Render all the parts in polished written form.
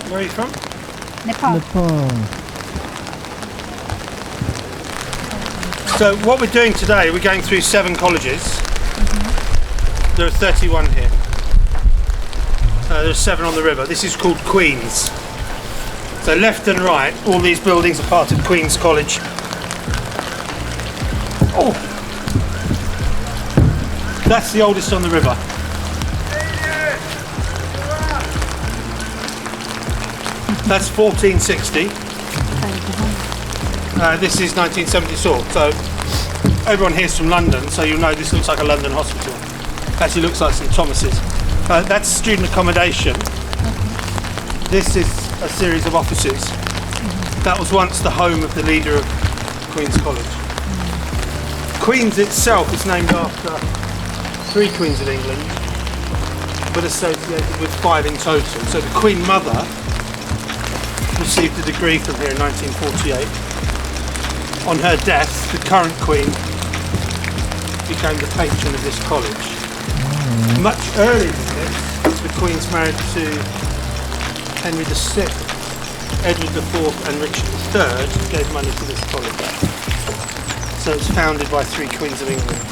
Where are you from? Nepal. So what we're doing today, we're going through 7 colleges. There are 31 here. There are 7 on the river. This is called Queen's. So left and right, all these buildings are part of Queen's College. Oh, that's the oldest on the river. That's 1460. This is 1974. So everyone here's from London, so you'll know this looks like a London hospital. Actually looks like St Thomas's. That's student accommodation. This is a series of offices. That was once the home of the leader of Queen's College. Queen's itself is named after 3 Queens of England, but associated with 5 in total. So the Queen Mother received a degree from here in 1948. On her death, the current Queen became the patron of this college. Much earlier than this, the Queen's married to Henry VI, Edward IV and Richard III gave money to this college. So it's founded by 3 Queens of England.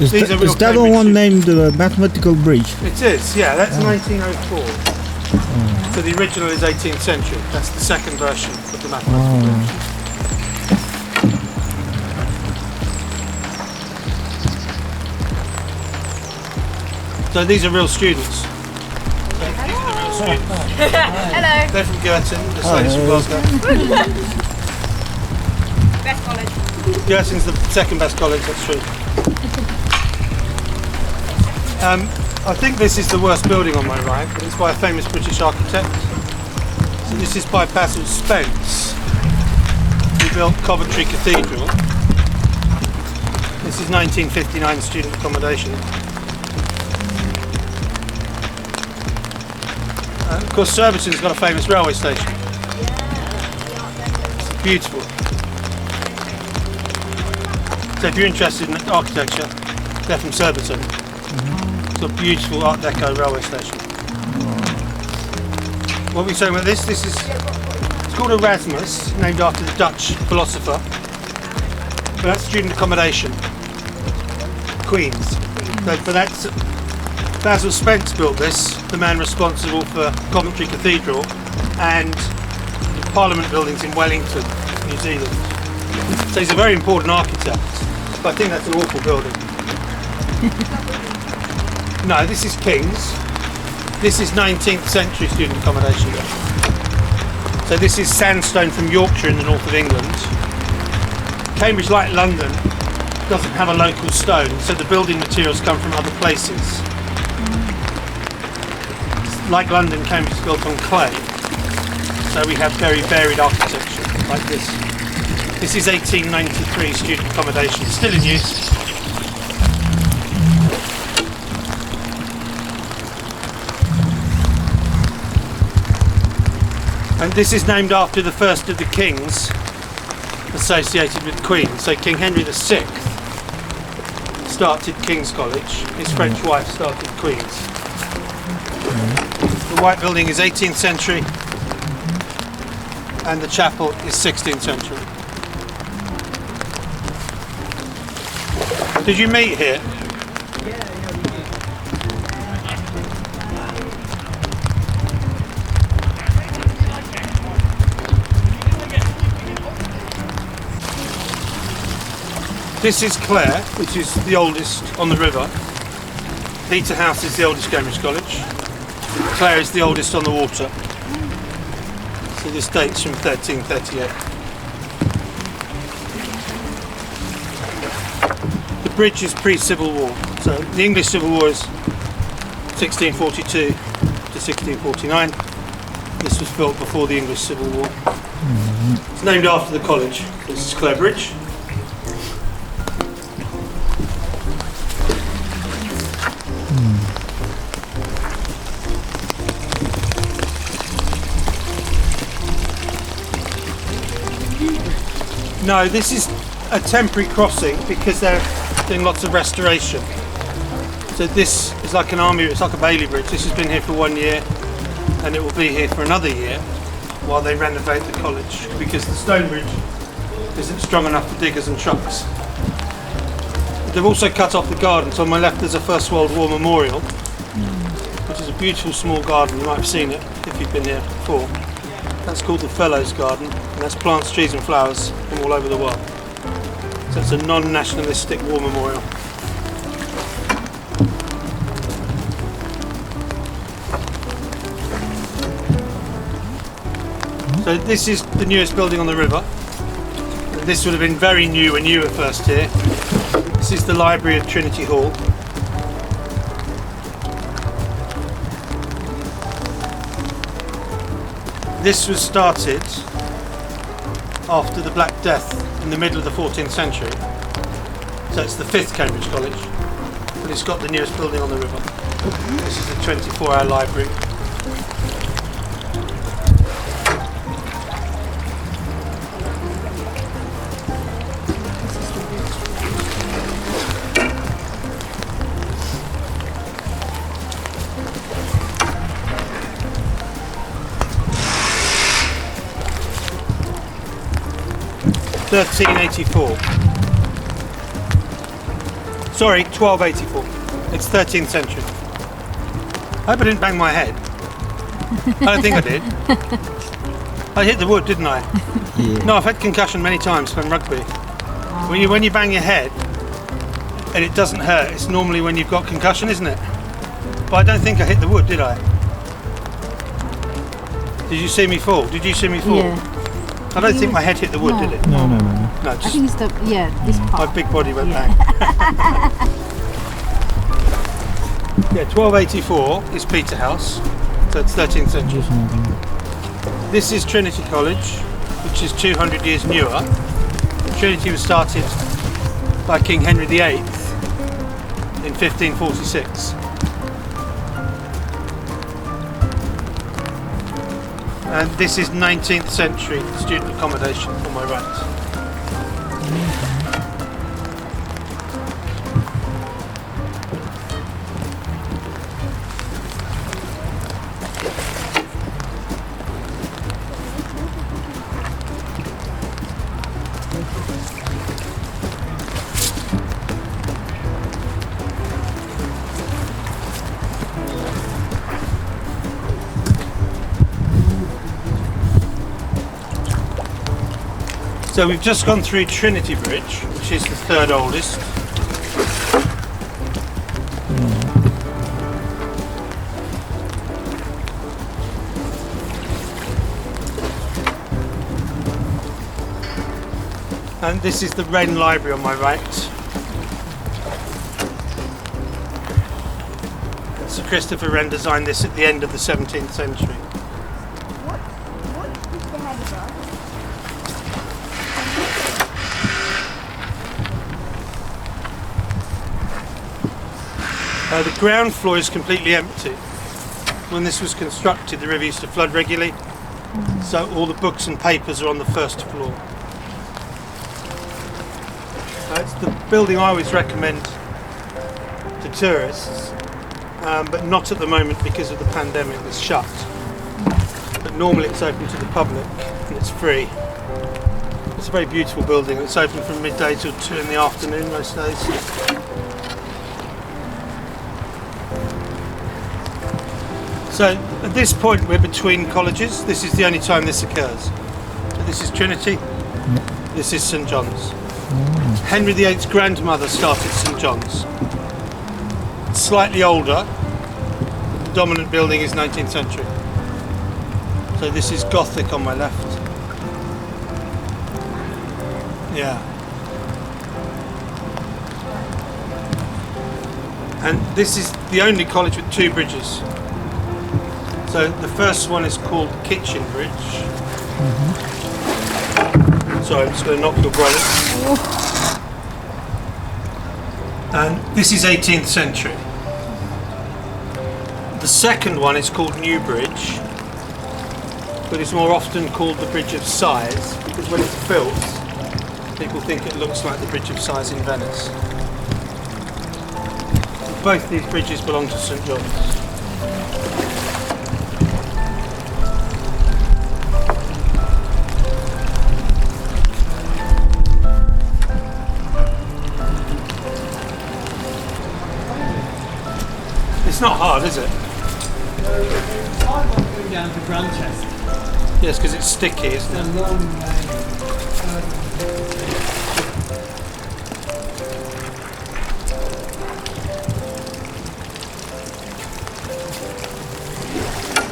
Is that the one named the Mathematical Bridge? It is, yeah, that's 1904. So the original is 18th century. That's the second version of the Mathematical Bridge. So these are real students. Hello. They're from Girton, this lady's from Glasgow. Best college. Girton's the second best college, that's true. I think this is the worst building on my right, but it's by a famous British architect. So this is by Basil Spence, who built Coventry Cathedral. This is 1959 student accommodation. Of course, Surbiton's got a famous railway station. It's beautiful. So if you're interested in architecture, they're from Surbiton. It's a beautiful Art Deco railway station. What are we saying about this? It's called Erasmus, named after the Dutch philosopher. But that's student accommodation. Queen's. So for that, Basil Spence built this, the man responsible for Coventry Cathedral and the Parliament buildings in Wellington, New Zealand. So he's a very important architect, but I think that's an awful building. No, this is King's. This is 19th century student accommodation. So this is sandstone from Yorkshire in the north of England. Cambridge, like London, doesn't have a local stone, so the building materials come from other places. Like London, Cambridge is built on clay, so we have very varied architecture, like this. This is 1893 student accommodation, still in use. And this is named after the first of the kings associated with Queen. So King Henry VI started King's College, his French wife started Queen's. The white building is 18th century and the chapel is 16th century. Did you meet here? This is Clare, which is the oldest on the river. Peterhouse is the oldest Cambridge College. Clare is the oldest on the water. So this dates from 1338. The bridge is pre-Civil War. So the English Civil War is 1642 to 1649. This was built before the English Civil War. It's named after the college. This is Clare Bridge. No, this is a temporary crossing because they're doing lots of restoration. So this is like an army, it's like a Bailey Bridge. This has been here for 1 year and it will be here for another year while they renovate the college, because the stone bridge isn't strong enough for diggers and trucks. They've also cut off the garden, so on my left there's a First World War memorial, which is a beautiful small garden. You might have seen it if you've been here before. That's called the Fellows Garden, and that's plants, trees and flowers from all over the world. So it's a non-nationalistic war memorial. So this is the newest building on the river. This would have been very new when you were first here. This is the library at Trinity Hall. This was started after the Black Death in the middle of the 14th century. So it's the 5th Cambridge College, but it's got the newest building on the river. This is the 24-hour library. (1384). Sorry, 1284. It's 13th century. I hope I didn't bang my head. I don't think I did. I hit the wood, didn't I? Yeah. No, I've had concussion many times playing rugby. When you bang your head and it doesn't hurt, it's normally when you've got concussion, isn't it? But I don't think I hit the wood, did I? Did you see me fall? Did you see me fall? Yeah. I don't think my head hit the wood, No. did it? No. No, I just think it's the, this my part. big body went Yeah. bang. Yeah, 1284 is Peterhouse, so it's 13th century. This is Trinity College, which is 200 years newer. Trinity was started by King Henry VIII in 1546. And this is 19th century student accommodation on my right. So we've just gone through Trinity Bridge, which is the 3rd oldest. And this is the Wren Library on my right. Sir Christopher Wren designed this at the end of the 17th century. What is the header? The ground floor is completely empty. When this was constructed, the river used to flood regularly, so all the books and papers are on the 1st floor. It's the building I always recommend to tourists, but not at the moment because of the pandemic. It's shut. But normally it's open to the public and it's free. It's a very beautiful building. It's open from midday till 2 in the afternoon most days. So at this point we're between colleges. This is the only time this occurs. So this is Trinity, this is St John's. Henry VIII's grandmother started St John's. It's slightly older. The dominant building is 19th century. So this is Gothic on my left. Yeah. And this is the only college with 2 bridges. So the first one is called Kitchen Bridge. Sorry, I'm just going to knock your brother. And this is 18th century. The second one is called New Bridge, but it's more often called the Bridge of Sighs because when it's built, people think it looks like the Bridge of Sighs in Venice. Both these bridges belong to St John's. It's not hard, is it? It's hard not going down to Grantchester. Yes, because it's sticky, isn't it? A long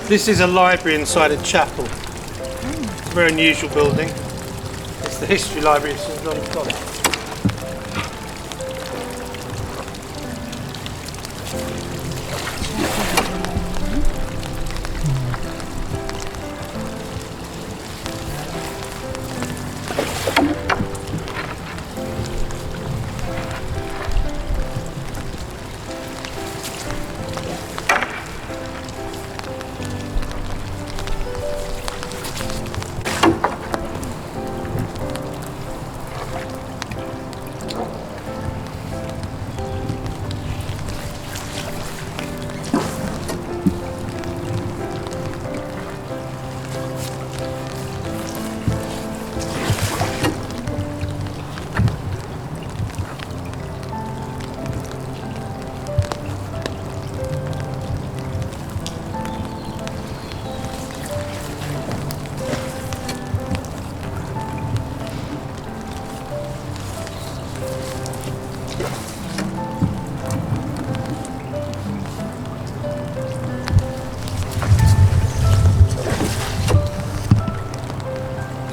This is a library inside a chapel. It's a very unusual building. It's the history library of St John's College.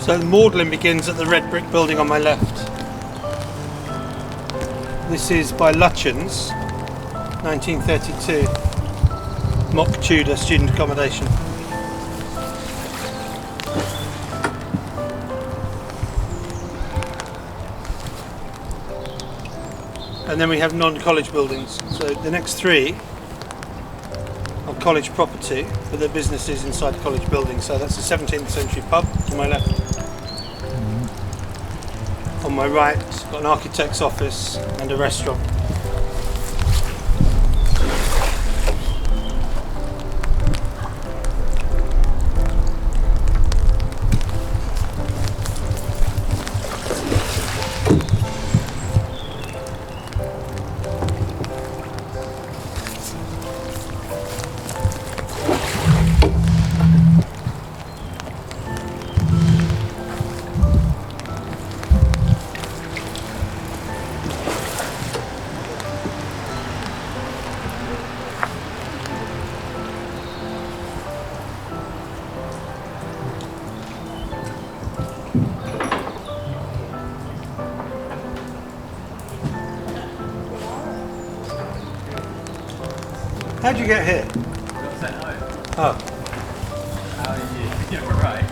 So Magdalen begins at the red brick building on my left. This is by Lutyens, 1932, mock Tudor student accommodation. And then we have non-college buildings. So the next three are college property, but they're businesses inside the college building. So that's a 17th century pub to my left. On my right, got an architect's office and a restaurant. How'd you get here? Got sent home. Oh, How did you? You're right.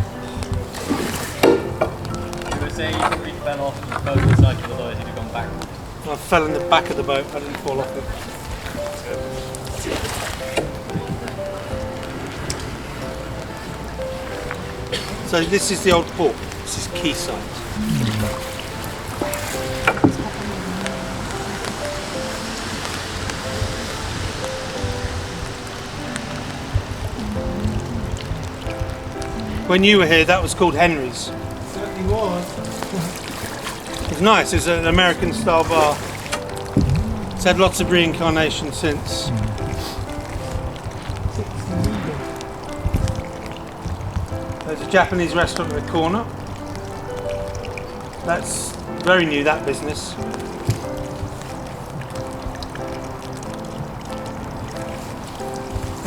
You were saying you probably fell off and fell to the cycle, otherwise you'd have gone back. I fell in the back of the boat. I didn't fall off it. So this is the old port. This is Keysight. When you were here, that was called Henry's. Certainly was. It was nice. It's an American style bar. It's had lots of reincarnation since. There's a Japanese restaurant in the corner. That's very new, that business.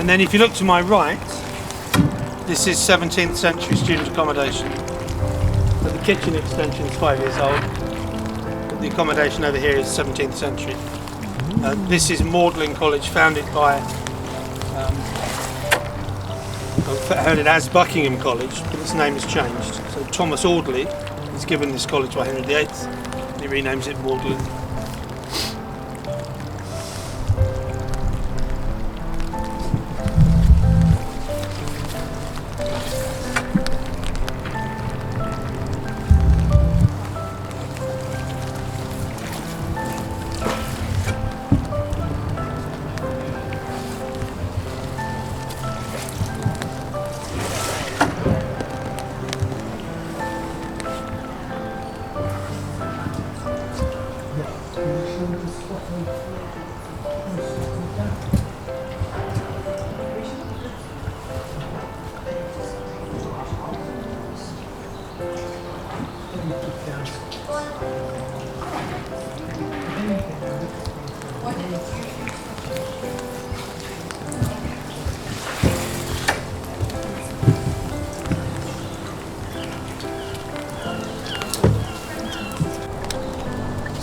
And then if you look to my right, this is 17th century student accommodation. So the kitchen extension is 5 years old. But the accommodation over here is 17th century. This is Magdalen College, founded as Buckingham College, but its name has changed. So Thomas Audley was given this college by Henry VIII, and he renames it Magdalen.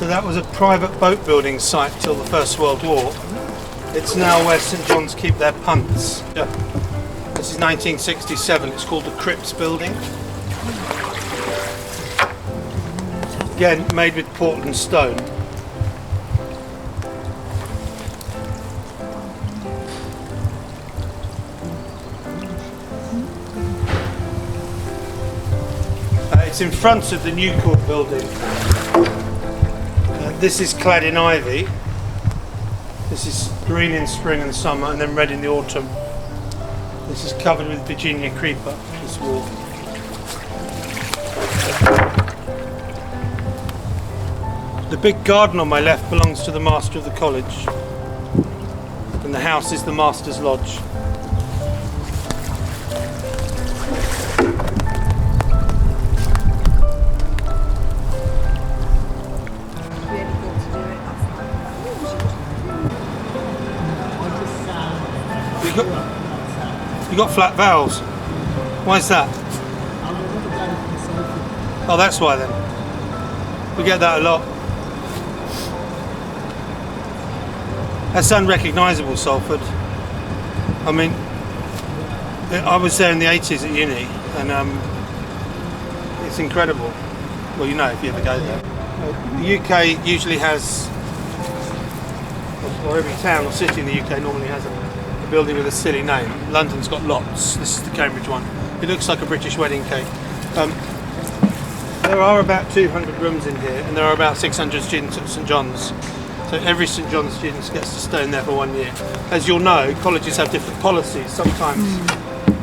that was a private boat building site till the First World War. It's now where St John's keep their punts. Yeah. This is 1967, it's called the Cripps Building. Again, made with Portland stone. It's in front of the New Court building. This is clad in ivy. This is green in spring and summer, and then red in the autumn. This is covered with Virginia creeper, this wall. The big garden on my left belongs to the master of the college, and the house is the master's lodge. You got flat valves. Why is that? Oh, that's why then. We get that a lot. That's unrecognisable, Salford. I mean, I was there in the 80s at uni, and it's incredible. Well, you know if you ever go there. The UK usually has, or every town or city in the UK normally has a building with a silly name. London's got lots. This is the Cambridge one. It looks like a British wedding cake. There are about 200 rooms in here, and there are about 600 students at St John's. So every St John's student gets to stay in there for 1 year. As you'll know, colleges have different policies. Sometimes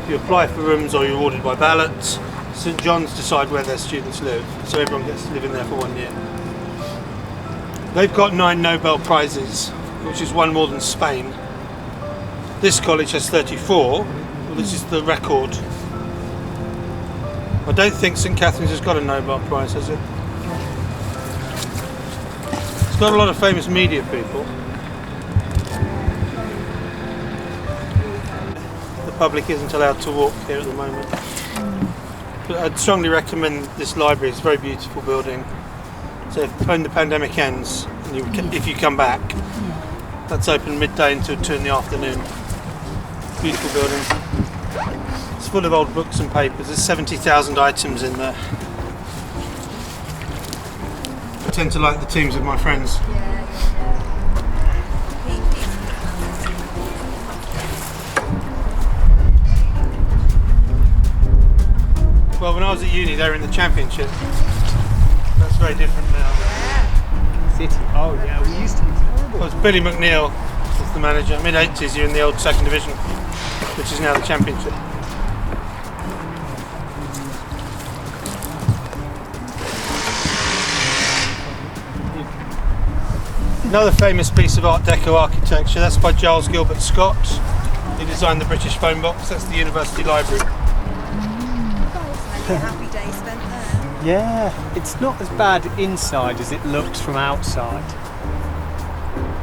you apply for rooms or you're ordered by ballot. St John's decide where their students live, so everyone gets to live in there for 1 year. They've got 9 Nobel Prizes, which is one more than Spain. This college has 34. Well, this is the record. I don't think St Catherine's has got a Nobel Prize, has it? It's got a lot of famous media people. The public isn't allowed to walk here at the moment. But I'd strongly recommend this library. It's a very beautiful building. So when the pandemic ends, and if you come back, that's open midday until 2 in the afternoon. Beautiful building. It's full of old books and papers. There's 70,000 items in there. I tend to like the teams of my friends. Well, when I was at uni, they were in the championship. That's very different now. City. Oh yeah, we used to be terrible. Well, it's Billy McNeil was the manager. Mid-80s, you're in the old second division, which is now the championship. Another famous piece of Art Deco architecture, that's by Giles Gilbert Scott. He designed the British phone box. That's the University Library. A happy day spent there. Yeah, it's not as bad inside as it looks from outside.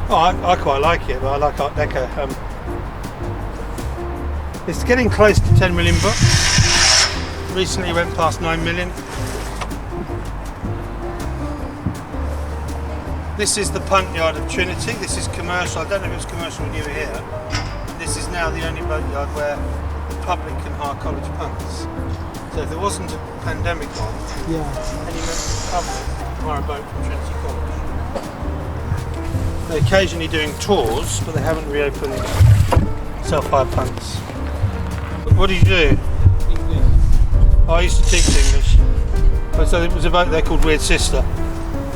Oh, I quite like it, but I like Art Deco. It's getting close to 10 million books. Recently it went past 9 million. This is the punt yard of Trinity. This is commercial. I don't know if it was commercial when you were here. This is now the only boat yard where the public can hire college punts. So if there wasn't a pandemic on, any member of the public can hire a boat from Trinity College. They're occasionally doing tours, but they haven't reopened self-hire punts. What do you do? English. Oh, I used to teach English. So it was a boat there called Weird Sister,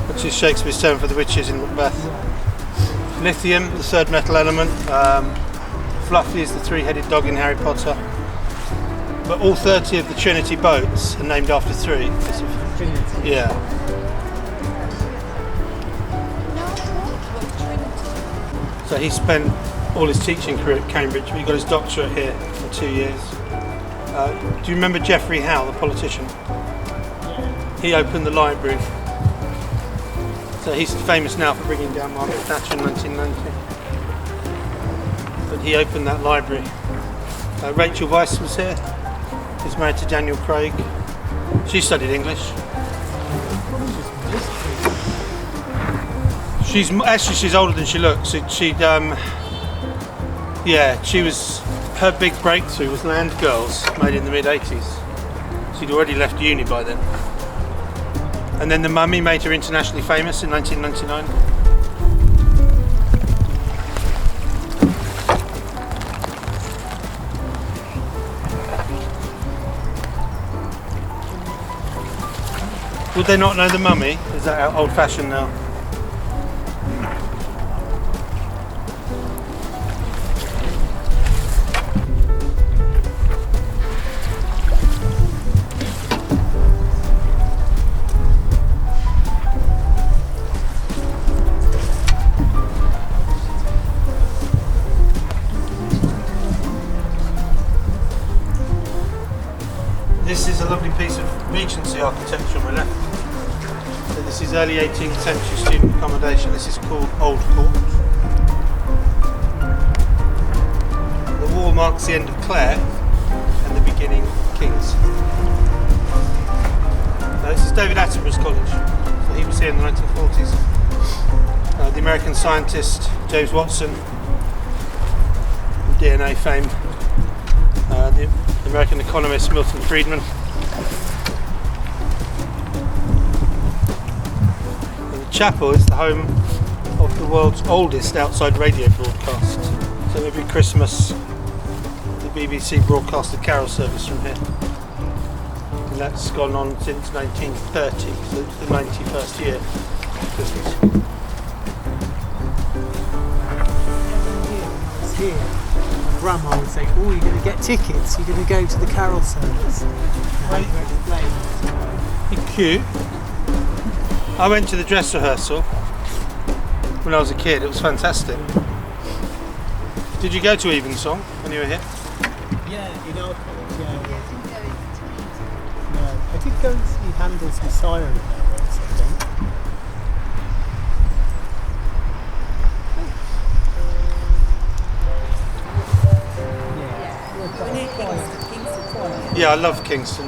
which is Shakespeare's term for the witches in Macbeth. Lithium, the third metal element. Fluffy is the three-headed dog in Harry Potter. But all 30 of the Trinity boats are named after 3. Yeah. So he spent all his teaching career at Cambridge, but he got his doctorate here for 2 years. Do you remember Geoffrey Howe, the politician? He opened the library. So he's famous now for bringing down Margaret Thatcher in 1990. But he opened that library. Rachel Weisz was here. She's married to Daniel Craig. She studied English. She's older than she looks. Her big breakthrough was Land Girls, made in the mid-80s. She'd already left uni by then. And then The Mummy made her internationally famous in 1999. Would they not know The Mummy? Is that old-fashioned now? This is a lovely piece of Regency architecture on my left. So this is early 18th century student accommodation. This is called Old Court. The wall marks the end of Clare and the beginning of King's. This is David Attenborough's college. So he was here in the 1940s. The American scientist James Watson, DNA fame. The American economist Milton Friedman. And the chapel is the home of the world's oldest outside radio broadcast. So every Christmas the BBC broadcast the carol service from here. And that's gone on since 1930, so it's the 91st year of Christmas. Here. Grandma would say, "Oh, you're going to get tickets. You're going to go to the carol service." You're cute. I went to the dress rehearsal when I was a kid. It was fantastic. Did you go to Evensong when you were here? Yeah, in our college. Yeah. No, I did go and see Handel's Messiah in there once, I think. Yeah, I love Kingston.